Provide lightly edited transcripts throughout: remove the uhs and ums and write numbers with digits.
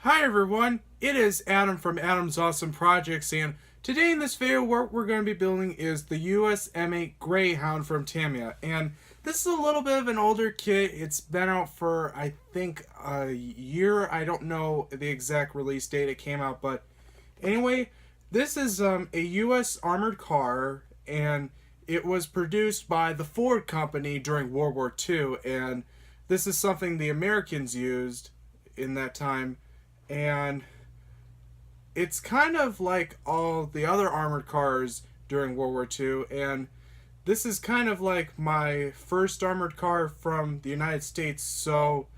Hi everyone, it is Adam from Adam's Awesome Projects, and today in this video what we're going to be building is the US My Greyhound from Tamiya. And this is a little bit of an older kit. It's been out for I think a year. I don't know the exact release date it came out, but anyway, this is a US armored car, and it was produced by the Ford company during World War II, and this is something the Americans used in that time. And it's kind of like all the other armored cars during World War II, and this is kind of like my first armored car from the United States, so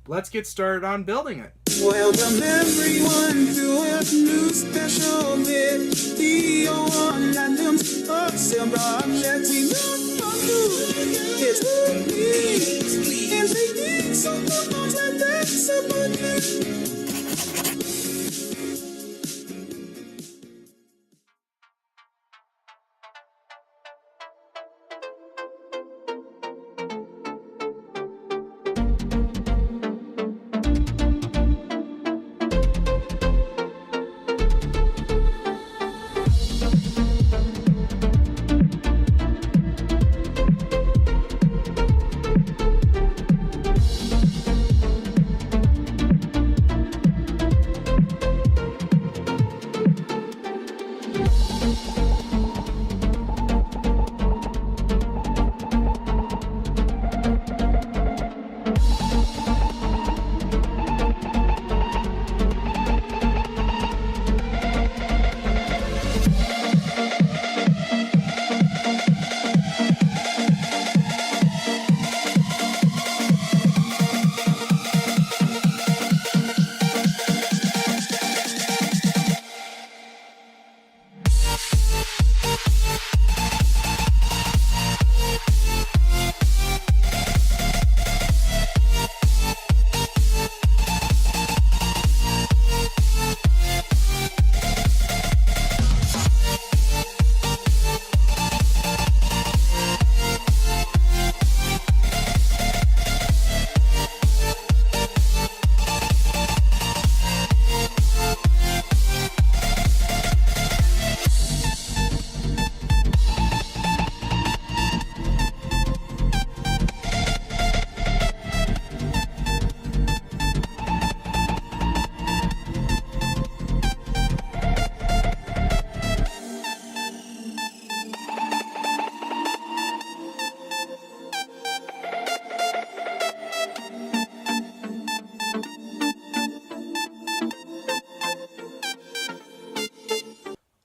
let's get started on building it. Welcome everyone to a new special bit. The one randoms of some projects we know from you. It's me, and they need some photos and that's about you.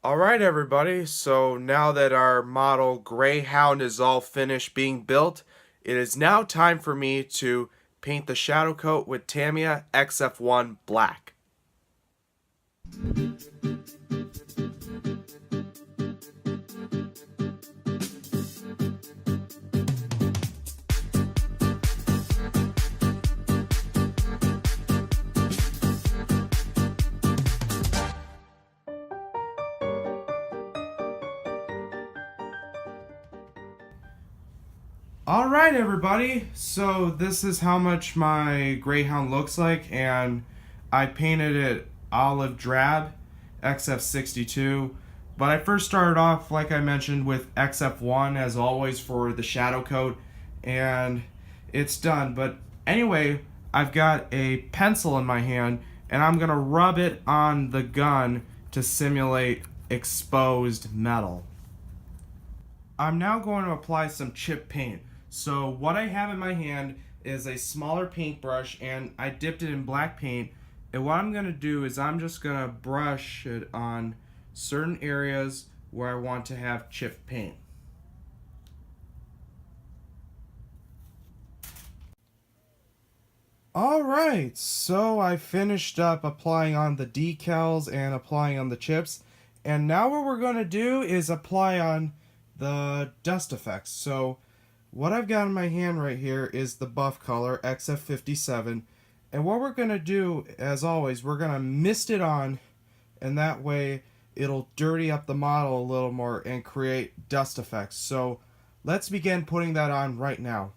Alright everybody, so now that our model Greyhound is all finished being built, it is now time for me to paint the shadow coat with Tamiya XF1 Black. Alright everybody, so this is how much my Greyhound looks like, and I painted it olive drab, XF62, but I first started off, like I mentioned, with XF1 as always for the shadow coat, and it's done. But anyway, I've got a pencil in my hand, and I'm going to rub it on the gun to simulate exposed metal. I'm now going to apply some chip paint. So what I have in my hand is a smaller paintbrush, and I dipped it in black paint, and what I'm going to do is I'm just going to brush it on certain areas where I want to have chip paint. Alright, so I finished up applying on the decals and applying on the chips, and now what we're going to do is apply on the dust effects. So what I've got in my hand right here is the buff color XF57, and what we're going to do, as always, we're going to mist it on, and that way it'll dirty up the model a little more and create dust effects. So let's begin putting that on right now.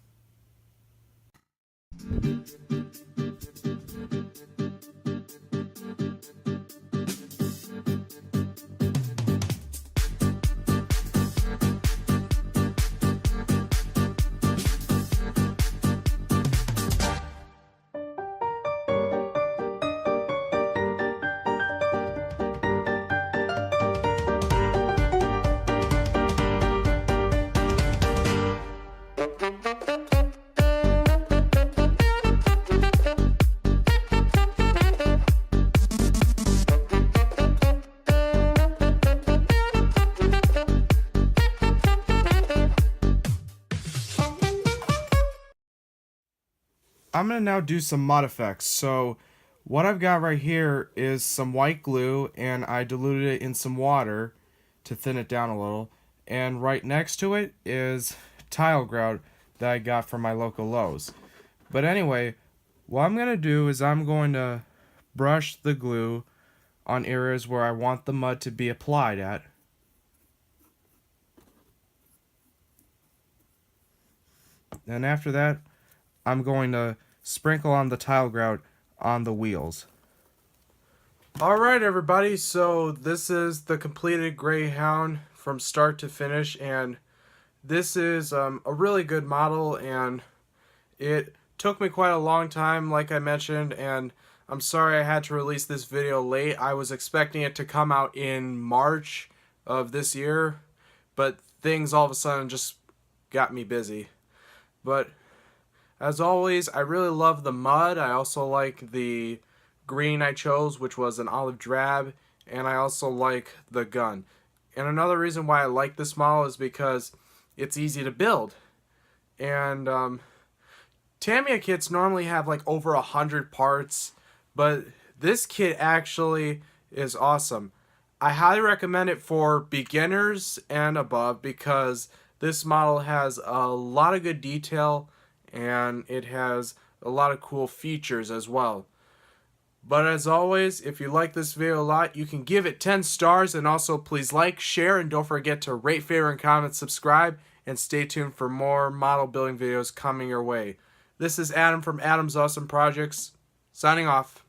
I'm going to now do some mud effects. So what I've got right here is some white glue, and I diluted it in some water to thin it down a little. And right next to it is tile grout that I got from my local Lowe's. But anyway, what I'm going to do is I'm going to brush the glue on areas where I want the mud to be applied at. And after that, I'm going to sprinkle on the tile grout on the wheels. Alright everybody, so this is the completed Greyhound from start to finish, and this is a really good model, and it took me quite a long time, like I mentioned, and I'm sorry I had to release this video late. I was expecting it to come out in March of this year, but things all of a sudden just got me busy. But as always, I really love the mud. I also like the green I chose, which was an olive drab, and I also like the gun. And another reason why I like this model is because it's easy to build. And Tamiya kits normally have like over 100 parts, but this kit actually is awesome. I highly recommend it for beginners and above because this model has a lot of good detail and it has a lot of cool features as well. But as always, if you like this video a lot, you can give it 10 stars, and also please like, share, and don't forget to rate, favorite, and comment, subscribe, and stay tuned for more model building videos coming your way. This is Adam from Adam's Awesome Projects, signing off.